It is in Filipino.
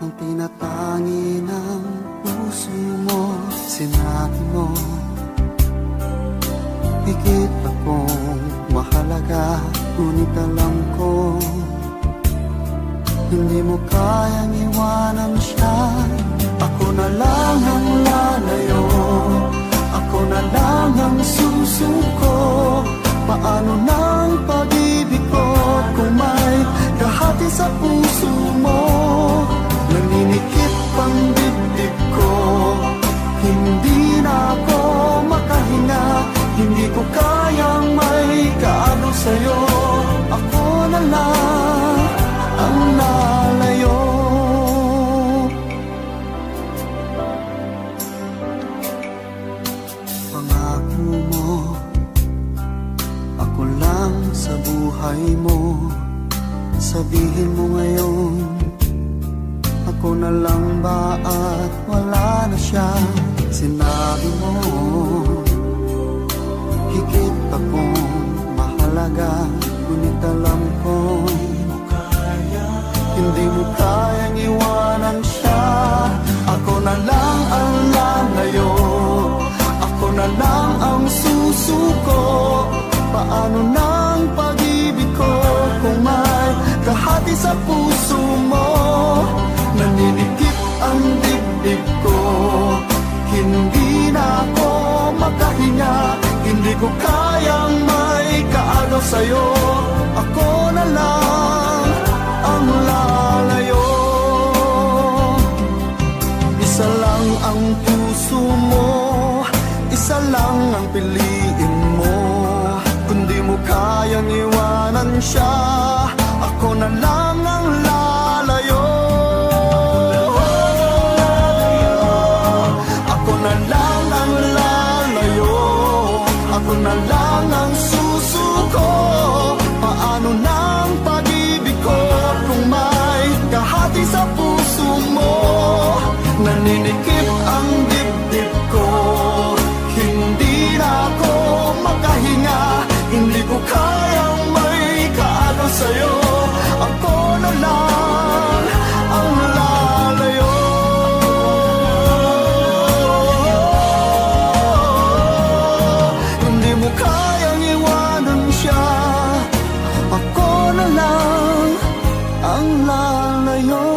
ang tinatangi ng puso mo. Sinabi mo, higit akong mahalaga, ngunit alam ko hindi mo kayang iwanan siya. Ako na lang ang lalayo, ako na lang ang susuko. Paano ng pag-ibig ko kung may kahati sa puso mo? Naninikip ang dibdib ko, hindi na ako makahinga. Hindi ko kayang may kaano sa'yo. Ako na lang ang lalayo. Pangako mo, ako lang sa buhay mo. Sabihin mo ngayon, ako na lang ba at wala na siya? Sinabi mo, higit akong mahalaga, ngunit alam ko hindi mo kayang iwanan siya. Ako na lang ang lalayo, ako na lang ang susuko. Paano ng pag-ibig ko kung may kahati sa puso mo? Naninikip ang dibdib ko, hindi na ako makahinga. Hindi ko kayang may kaagaw sa'yo. Ako na lang ang lalayo. Isa lang ang puso mo, isa lang ang piliin mo. Kung di mo kayang iwanan siya, ako na lang ang lalayo. Ako na lang ang lalayo, ako na lang ang susuko. Paano ng pag-ibig ko kung may kahati sa puso mo? Naninikip ang dibdib ko, hindi na ako makahinga. Hindi ko kayang may kaagaw sa'yo. Ako na lang ang lalayo. Hindi mo kayang iwanan siya. Ako na lang ang lalayo.